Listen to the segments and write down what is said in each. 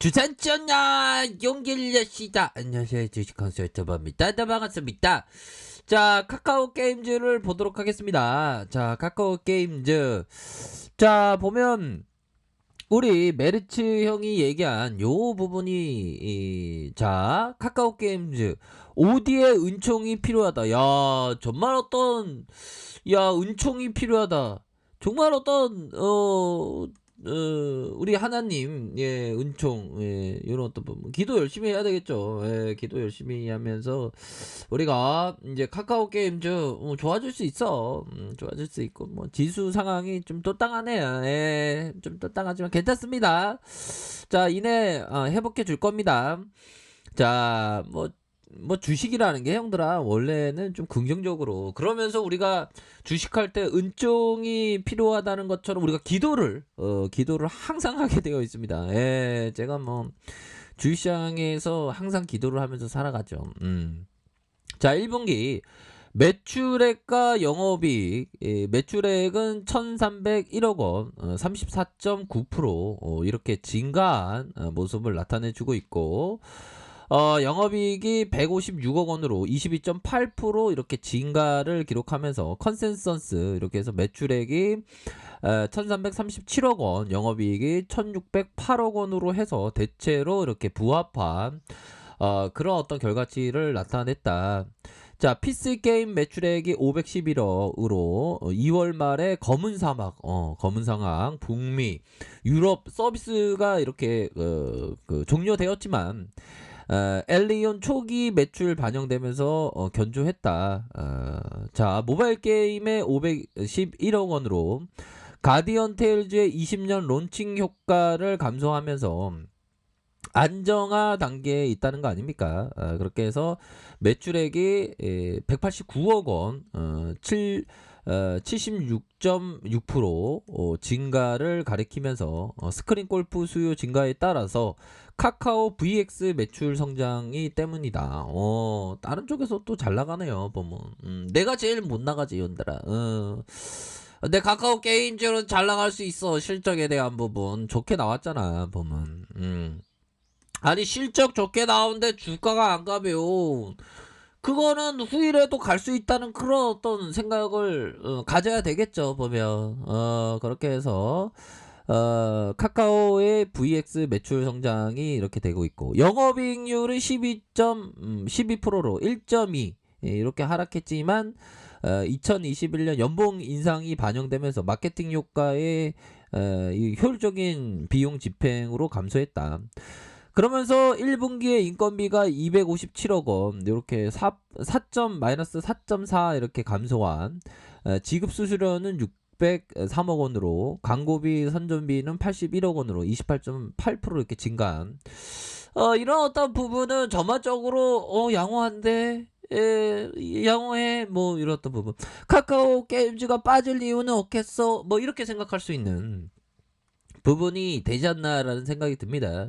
주산전야 용길여시다. 안녕하세요, 주식consul 유튜버입니다. 반갑습니다. 자, 카카오 게임즈를 보도록 하겠습니다. 자, 카카오 게임즈. 자, 보면 우리 메르츠 형이 얘기한 요 부분이 자, 카카오 게임즈 오디의 은총이 필요하다. 야, 정말 은총이 필요하다. 정말 우리 하나님, 은총, 이런 어떤 부분. 기도 열심히 해야 되겠죠. 기도 열심히 하면서, 우리가, 이제 카카오 게임즈, 좋아질 수 있어. 좋아질 수 있고, 뭐, 지수 상황이 좀 또땅하네요. 좀 또땅하지만 괜찮습니다. 자, 이내, 회복해 줄 겁니다. 자, 주식이라는 게 형들아 원래는 좀 긍정적으로 그러면서 우리가 주식할 때 은총이 필요하다는 것처럼 우리가 기도를 항상 하게 되어 있습니다. 제가 뭐 주식시장에서 항상 기도를 하면서 살아가죠. 자, 1분기 매출액과 영업이익, 매출액은 1301억 원, 34.9% 이렇게 증가한 모습을 나타내주고 있고, 영업이익이 156억 원으로 22.8% 이렇게 증가를 기록하면서 컨센서스 이렇게 해서 매출액이 1337억 원, 영업이익이 1608억 원으로 해서 대체로 이렇게 부합한 그런 어떤 결과치를 나타냈다. 자, PC 게임 매출액이 511억으로 2월 말에 검은 사막, 북미, 유럽 서비스가 이렇게 종료되었지만 엘리온 초기 매출 반영되면서 견조했다. 자, 모바일 게임의 511억 원으로 가디언 테일즈의 20년 론칭 효과를 감소하면서 안정화 단계에 있다는 거 아닙니까? 그렇게 해서 매출액이 189억 원, 76.6% 증가를 가리키면서 스크린 골프 수요 증가에 따라서 카카오 VX 매출 성장이 때문이다. 다른 쪽에서 또 잘 나가네요, 보면. 내가 제일 못 나가지, 연들아. 근데 카카오 게임즈는 잘 나갈 수 있어. 실적에 대한 부분 좋게 나왔잖아, 보면. 아니, 실적 좋게 나오는데 주가가 안 가면 그거는 후일에도 갈 수 있다는 그런 어떤 생각을 가져야 되겠죠, 보면. 그렇게 해서 카카오의 VX 매출 성장이 이렇게 되고 있고, 영업이익률은 12%로 1.2 이렇게 하락했지만 2021년 연봉 인상이 반영되면서 마케팅 효과의 이 효율적인 비용 집행으로 감소했다. 그러면서 1분기에 인건비가 257억 원 이렇게 마이너스 4.4 이렇게 감소한, 지급 수수료는 603억 원으로, 광고비 선전비는 81억 원으로 28.8% 이렇게 증가한, 이런 어떤 부분은 전반적으로 양호한데, 양호해, 뭐 이런 어떤 부분. 카카오 게임즈가 빠질 이유는 없겠어, 뭐 이렇게 생각할 수 있는 부분이 되지 않나라는 생각이 듭니다.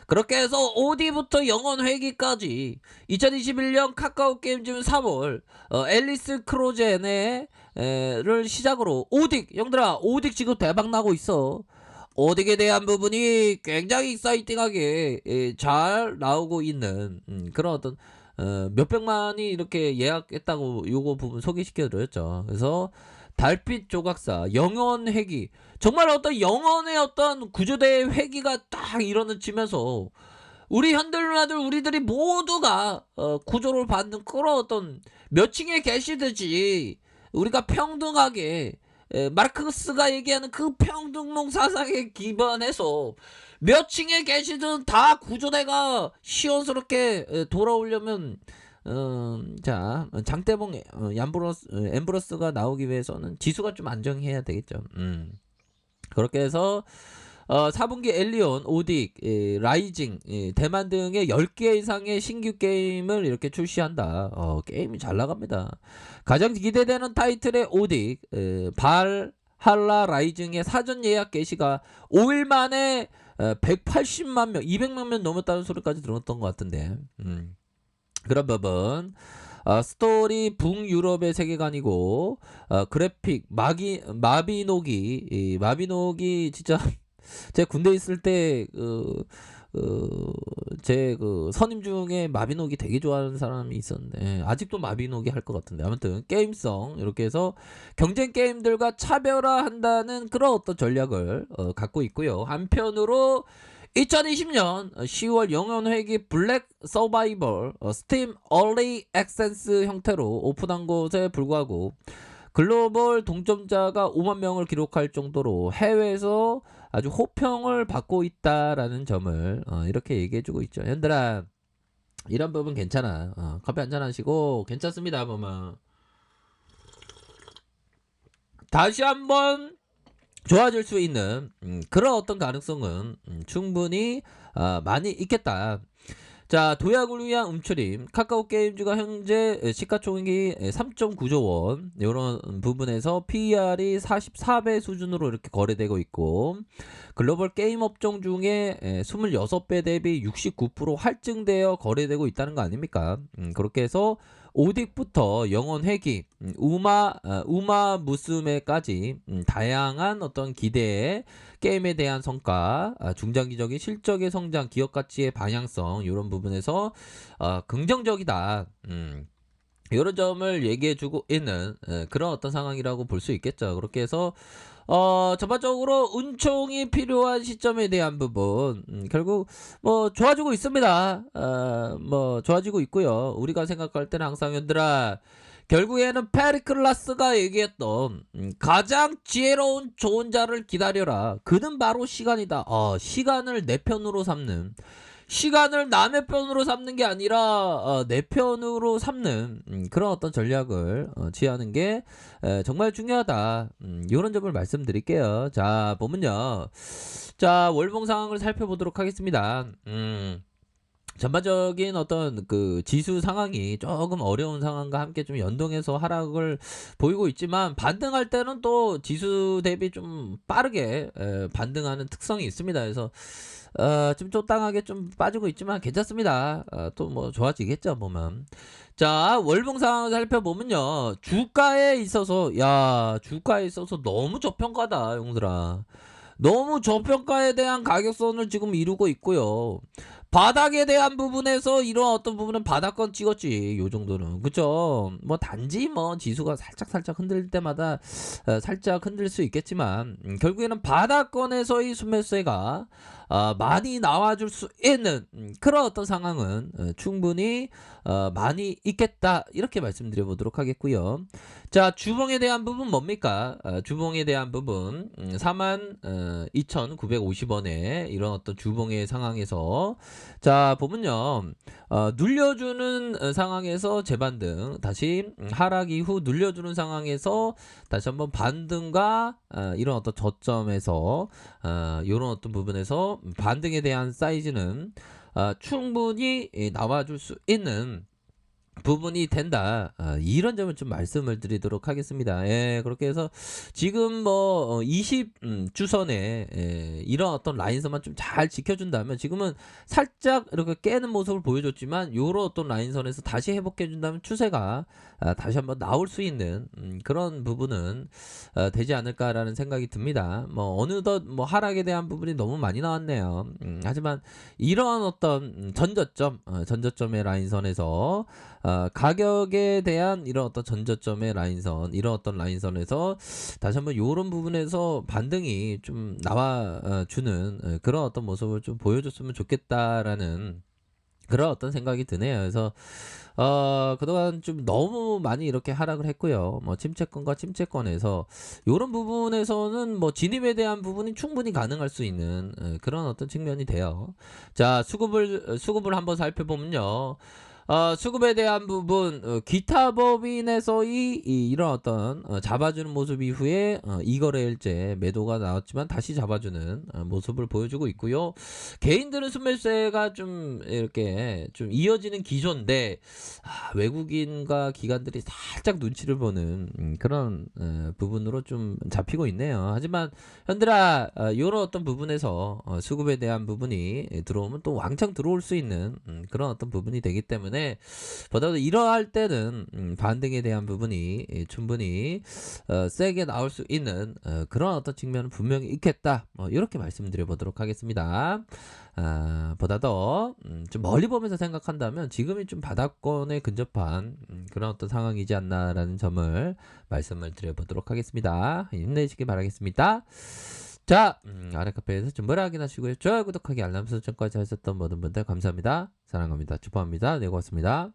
그렇게 해서 OD부터 영원 회기까지 2021년 카카오 게임즈 3월 앨리스 크로젠의 를 시작으로 오딕, 형들아, 오딕 지금 대박 나고 있어. 오딕에 대한 부분이 굉장히 익사이팅하게 잘 나오고 있는 그런 어떤 몇백만이 이렇게 예약했다고 요거 부분 소개시켜 드렸죠. 그래서 달빛 조각사 영원 회기, 정말 어떤 영원의 어떤 구조대의 회기가 딱 일어나치면서 우리 현들 누나들 우리들이 모두가 구조를 받는 그런 어떤 몇 층에 계시듯이 우리가 평등하게, 마르크스가 얘기하는 그 평등론 사상에 기반해서 몇 층에 계시든 다 구조대가 시원스럽게 돌아오려면, 자, 장대봉 엠브러스가 나오기 위해서는 지수가 좀 안정해야 되겠죠. 그렇게 해서 4분기 엘리온, 오딕, 라이징, 대만 등의 10개 이상의 신규 게임을 이렇게 출시한다. 게임이 잘 나갑니다. 가장 기대되는 타이틀의 오딕, 발할라 라이징의 사전 예약 게시가 5일 만에 180만 명, 200만 명 넘었다는 소리까지 들었던 것 같은데, 그런 부분. 스토리 북유럽의 세계관이고, 그래픽 마비노기 진짜 제가 군대 있을 때 제 선임 중에 마비노기 되게 좋아하는 사람이 있었는데 아직도 마비노기 할 것 같은데 아무튼 게임성 이렇게 해서 경쟁 게임들과 차별화한다는 그런 어떤 전략을 갖고 있고요. 한편으로 2020년 10월 영혼회귀 블랙 서바이벌 스팀 얼리 액세스 형태로 오픈한 것에 불구하고 글로벌 동점자가 5만 명을 기록할 정도로 해외에서 아주 호평을 받고 있다라는 점을 이렇게 얘기해주고 있죠. 현들아 이런 부분 괜찮아. 커피 한잔 하시고 괜찮습니다. 보면 다시 한번 좋아질 수 있는 그런 어떤 가능성은 충분히 많이 있겠다. 자, 도약을 위한 움츠림. 카카오 게임즈가 현재 시가총액이 3.9조 원 이런 부분에서 PER이 44배 수준으로 이렇게 거래되고 있고 글로벌 게임 업종 중에 26배 대비 69% 할증되어 거래되고 있다는 거 아닙니까? 그렇게 해서 오딕부터 영혼 회귀, 우마 무스메까지 다양한 어떤 기대에 게임에 대한 성과, 중장기적인 실적의 성장, 기업 가치의 방향성 이런 부분에서 긍정적이다. 이런 점을 얘기해주고 있는 그런 어떤 상황이라고 볼 수 있겠죠. 그렇게 해서 전반적으로 운총이 필요한 시점에 대한 부분 결국 뭐 좋아지고 있습니다. 뭐 좋아지고 있고요. 우리가 생각할 때는 항상 현들아 결국에는 페리클라스가 얘기했던 가장 지혜로운 좋은 자를 기다려라. 그는 바로 시간이다. 시간을 내 편으로 삼는 시간을 남의 편으로 삼는 게 아니라 내 편으로 삼는 그런 어떤 전략을 취하는 게 정말 중요하다. 이런 점을 말씀드릴게요. 자 보면요. 자 월봉 상황을 살펴보도록 하겠습니다. 전반적인 어떤 그 지수 상황이 조금 어려운 상황과 함께 좀 연동해서 하락을 보이고 있지만 반등할 때는 또 지수 대비 좀 빠르게 반등하는 특성이 있습니다. 그래서 좀 쪼땅하게 좀 빠지고 있지만 괜찮습니다. 또 뭐 좋아지겠죠 보면. 자 월봉 상황을 살펴보면요. 주가에 있어서 너무 저평가다 용들아. 너무 저평가에 대한 가격선을 지금 이루고 있고요. 바닥에 대한 부분에서 이런 어떤 부분은 바닥권 찍었지 요 정도는 그쵸. 뭐 단지 뭐 지수가 살짝 흔들 때마다 살짝 흔들 수 있겠지만 결국에는 바닥권에서의 순매수가 많이 나와줄 수 있는 그런 어떤 상황은 충분히 많이 있겠다 이렇게 말씀드려 보도록 하겠고요. 자 주봉에 대한 부분 뭡니까? 주봉에 대한 부분 42,950원에 이런 어떤 주봉의 상황에서 자 보면요. 눌려주는 상황에서 재반등 다시 하락 이후 눌려주는 상황에서 다시 한번 반등과 이런 어떤 저점에서 이런 어떤 부분에서 반등에 대한 사이즈는 충분히 나와줄 수 있는 부분이 된다. 이런 점을 좀 말씀을 드리도록 하겠습니다. 예, 그렇게 해서 지금 뭐 20주선에 이런 어떤 라인선만 좀 잘 지켜준다면 지금은 살짝 이렇게 깨는 모습을 보여줬지만 요런 어떤 라인선에서 다시 회복해준다면 추세가 다시 한번 나올 수 있는 그런 부분은 되지 않을까라는 생각이 듭니다. 뭐 어느덧 뭐 하락에 대한 부분이 너무 많이 나왔네요. 하지만 이런 어떤 전저점의 라인선에서 가격에 대한 이런 어떤 전저점의 라인선 이런 어떤 라인선에서 다시 한번 이런 부분에서 반등이 좀 나와주는 그런 어떤 모습을 좀 보여줬으면 좋겠다라는 그런 어떤 생각이 드네요. 그래서 그동안 좀 너무 많이 이렇게 하락을 했고요. 뭐 침체권과 침체권에서 이런 부분에서는 뭐 진입에 대한 부분이 충분히 가능할 수 있는 그런 어떤 측면이 돼요. 자 수급을 한번 살펴보면요. 수급에 대한 부분 기타 법인에서의 이런 어떤 잡아주는 모습 이후에 이거래일제 매도가 나왔지만 다시 잡아주는 모습을 보여주고 있고요. 개인들은 순매수세가 좀 이렇게 좀 이어지는 기조인데 외국인과 기관들이 살짝 눈치를 보는 그런 부분으로 좀 잡히고 있네요. 하지만 현들아 이런 어떤 부분에서 수급에 대한 부분이 들어오면 또 왕창 들어올 수 있는 그런 어떤 부분이 되기 때문에 때문에 보다도 이러할 때는 반등에 대한 부분이 충분히 세게 나올 수 있는 그런 어떤 측면은 분명히 있겠다. 이렇게 말씀드려 보도록 하겠습니다. 보다도 좀 멀리 보면서 생각한다면 지금이 좀 바닥권에 근접한 그런 어떤 상황이지 않나라는 점을 말씀을 드려보도록 하겠습니다. 힘내시길 바라겠습니다. 자, 아래카페에서 좀 뭐라 확인하시고요. 좋아요, 구독하기, 알람 설정까지 하셨던 모든 분들 감사합니다. 사랑합니다. 축복합니다. 네, 고맙습니다.